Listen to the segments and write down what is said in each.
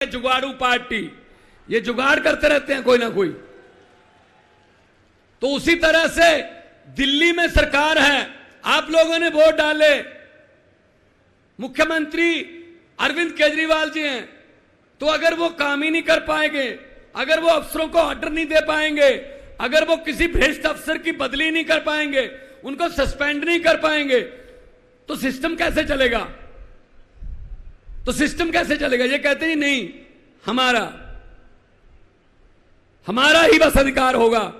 जुगाड़ू party, ये जुगाड़ करते रहते हैं कोई ना कोई। तो उसी तरह से दिल्ली में सरकार है, आप लोगों ने वोट डाले, मुख्यमंत्री अरविंद केजरीवाल जी हैं, तो अगर वो काम ही नहीं कर पाएंगे, अगर वो अफसरों को ऑर्डर नहीं दे पाएंगे, अगर वो किसी भ्रष्ट अफसर की बदली नहीं कर पाएंगे, उनको सस्पेंड नहीं कर पाएंगे, तो सिस्टम कैसे चलेगा? तो सिस्टम कैसे चलेगा? ये कहते हैं नहीं, हमारा ही बस अधिकार होगा।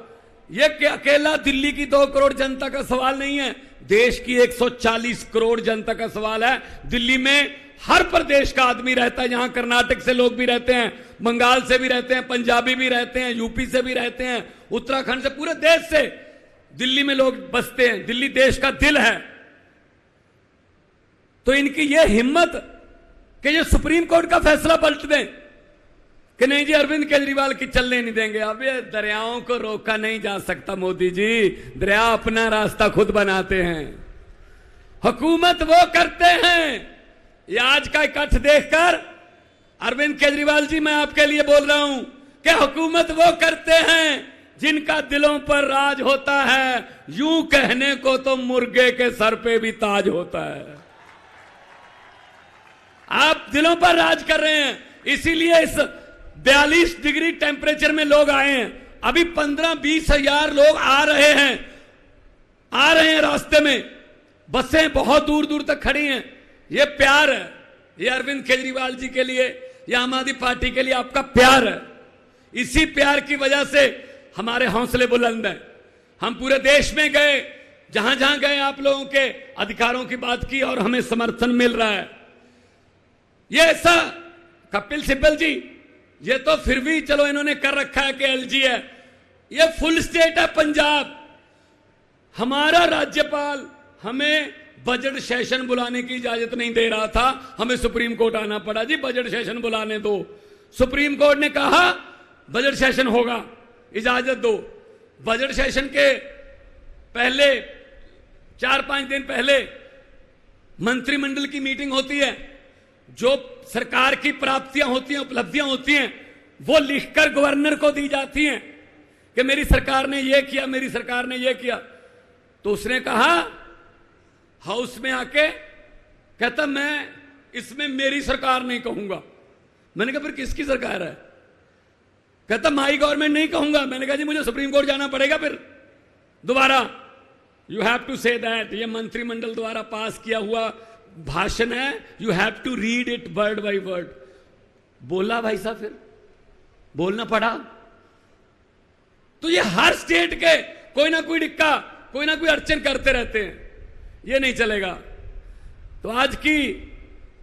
ये अकेला दिल्ली की 2 करोड़ जनता का सवाल नहीं है, देश की 140 करोड़ जनता का सवाल है। दिल्ली में हर प्रदेश का आदमी रहता है, यहां कर्नाटक से लोग भी रहते हैं, बंगाल से भी रहते हैं, पंजाबी भी रहते हैं, यूपी से भी रहते हैं, उत्तराखंड से, पूरे देश से दिल्ली में लोग बसते हैं। दिल्ली देश का दिल है। तो इनकी यह हिम्मत कि ये सुप्रीम कोर्ट का फैसला पलट दें कि नहीं जी अरविंद केजरीवाल की चलने नहीं देंगे। अब ये दरियाओं को रोका नहीं जा सकता मोदी जी, दरिया अपना रास्ता खुद बनाते हैं, हुकूमत वो करते हैं। ये आज का इकट्ठ देखकर अरविंद केजरीवाल जी, मैं आपके लिए बोल रहा हूं कि हुकूमत वो करते हैं जिनका दिलों पर राज होता है। यूं कहने को तो मुर्गे के सर पे भी ताज होता है। आप दिलों पर राज कर रहे हैं, इसीलिए इस 42 डिग्री टेम्परेचर में लोग आए हैं। अभी 15-20 हजार लोग आ रहे हैं रास्ते में, बसें बहुत दूर दूर तक खड़ी हैं। ये प्यार है, ये अरविंद केजरीवाल जी के लिए, ये आम आदमी पार्टी के लिए आपका प्यार है। इसी प्यार की वजह से हमारे हौसले बुलंद हैं। हम पूरे देश में गए, जहां जहां गए आप लोगों के अधिकारों की बात की और हमें समर्थन मिल रहा है। ये ऐसा कपिल सिब्बल जी, ये तो फिर भी चलो इन्होंने कर रखा है कि एलजी है, ये फुल स्टेट है पंजाब। हमारा राज्यपाल हमें बजट सेशन बुलाने की इजाजत नहीं दे रहा था, हमें सुप्रीम कोर्ट आना पड़ा। जी बजट सेशन बुलाने दो, सुप्रीम कोर्ट ने कहा बजट सेशन होगा, इजाजत दो। बजट सेशन के पहले 4-5 दिन पहले मंत्रिमंडल की मीटिंग होती है, जो सरकार की प्राप्तियां होती हैं, उपलब्धियां होती हैं, वो लिखकर गवर्नर को दी जाती हैं कि मेरी सरकार ने ये किया, मेरी सरकार ने ये किया। तो उसने कहा हाउस में आके, कहता मैं इसमें मेरी सरकार नहीं कहूंगा। मैंने कहा फिर किसकी सरकार है? कहता माई गवर्नमेंट नहीं कहूंगा। मैंने कहा जी मुझे सुप्रीम कोर्ट जाना पड़ेगा फिर दोबारा। You have to say that, ये मंत्रिमंडल द्वारा पास किया हुआ भाषण है, you have to read it word by word. बोला भाई साहब, फिर बोलना पड़ा। तो ये हर स्टेट के कोई ना कोई डिक्का, कोई ना कोई अड़चन करते रहते हैं, ये नहीं चलेगा। तो आज की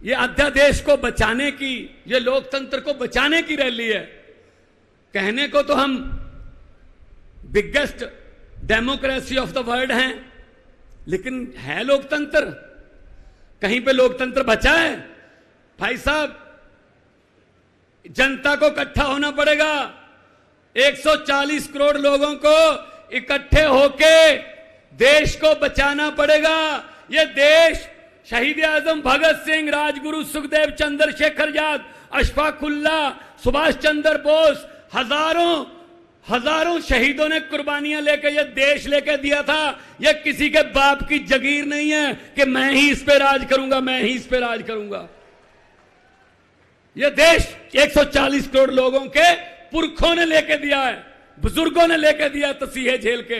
ये अध्यादेश को बचाने की, ये लोकतंत्र को बचाने की रैली है। कहने को तो हम biggest democracy of the world हैं, लेकिन है लोकतंत्र? कहीं पे लोकतंत्र बचा है? भाई साहब, जनता को इकट्ठा होना पड़ेगा। 140 करोड़ लोगों को इकट्ठे होके देश को बचाना पड़ेगा। ये देश शहीद आजम भगत सिंह, राजगुरु सुखदेव, चंद्रशेखर आजाद, अशफाक उल्लाह, सुभाष चंद्र बोस, हजारों शहीदों ने कुर्बानियां लेकर यह देश लेकर दिया था। यह किसी के बाप की जगीर नहीं है कि मैं ही इस पे राज करूंगा, मैं ही इस पे राज करूंगा। यह देश 140 करोड़ लोगों के पुरखों ने लेकर दिया है, बुजुर्गों ने लेकर दिया तसीहे झेल के।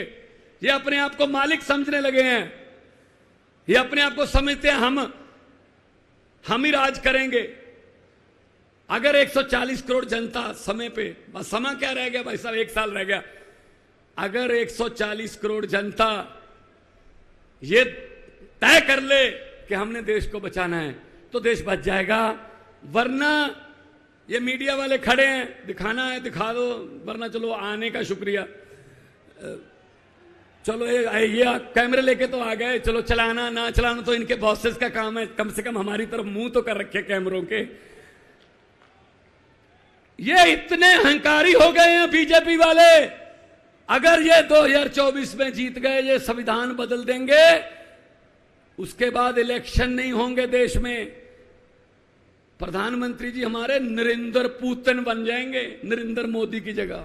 ये अपने आप को मालिक समझने लगे हैं, ये अपने आप को समझते हैं हम ही राज करेंगे। अगर 140 करोड़ जनता समय पे, बस समय क्या रह गया भाई साहब, 1 साल रह गया। अगर 140 करोड़ जनता ये तय कर ले कि हमने देश को बचाना है, तो देश बच जाएगा। वरना ये मीडिया वाले खड़े हैं, दिखाना है दिखा दो, वरना चलो आने का शुक्रिया, चलो ये कैमरे लेके तो आ गए, चलो चलाना ना चलाना तो इनके बॉसेस का काम है, कम से कम हमारी तरफ मुंह तो कर रखे कैमरों के। ये इतने अहंकारी हो गए हैं बीजेपी वाले। अगर ये 2024 में जीत गए, ये संविधान बदल देंगे, उसके बाद इलेक्शन नहीं होंगे देश में। प्रधानमंत्री जी हमारे नरेंद्र पुतिन बन जाएंगे, नरेंद्र मोदी की जगह।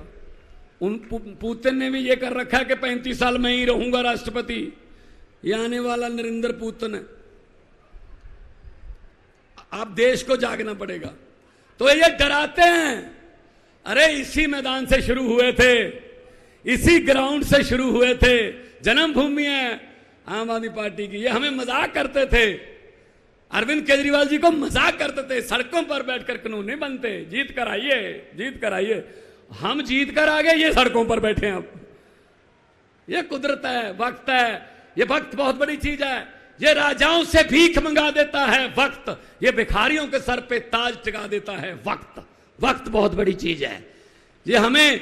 उन पुतिन ने भी ये कर रखा है कि 35 साल में ही रहूंगा राष्ट्रपति। ये आने वाला नरेंद्र पुतिन है। आप देश को जागना पड़ेगा। तो ये डराते हैं, अरे इसी मैदान से शुरू हुए थे, इसी ग्राउंड से शुरू हुए थे, जन्मभूमि है आम आदमी पार्टी की। ये हमें मजाक करते थे, अरविंद केजरीवाल जी को मजाक करते थे, सड़कों पर बैठकर कानून नहीं बनते, जीत कर आइए, जीत कर आइए। हम जीत कर आ गए, ये सड़कों पर बैठे हैं अब। ये कुदरत है, वक्त है। ये वक्त बहुत बड़ी चीज है। ये राजाओं से भीख मंगा देता है वक्त, ये भिखारियों के सर पे ताज टिका देता है वक्त। वक्त बहुत बड़ी चीज है। ये हमें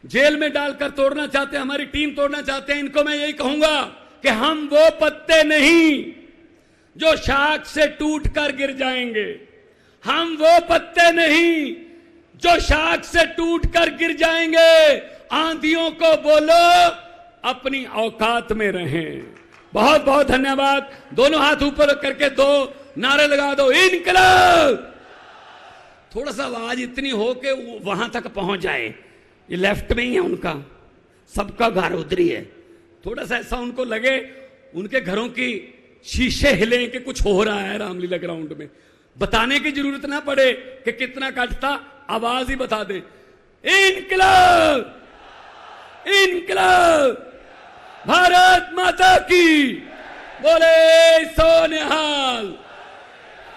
जेल में डालकर तोड़ना चाहते हैं, हमारी टीम तोड़ना चाहते हैं। इनको मैं यही कहूंगा कि हम वो पत्ते नहीं जो शाख से टूटकर गिर जाएंगे। हम वो पत्ते नहीं जो शाख से टूटकर गिर जाएंगे। आंधियों को बोलो अपनी औकात में रहें। बहुत बहुत धन्यवाद। दोनों हाथ ऊपर करके दो नारे लगा दो, इनकलाब। थोड़ा सा आवाज इतनी हो कि वहां तक पहुंच जाए। ये लेफ्ट में ही है उनका, सबका घर उधर ही है। थोड़ा सा ऐसा उनको लगे, उनके घरों की शीशे हिले कि कुछ हो रहा है रामलीला ग्राउंड में। बताने की जरूरत ना पड़े कि कितना कटता, आवाज ही बता दे, इनकलाब, इनकलाब, भारत माता की बोले सो निहाल।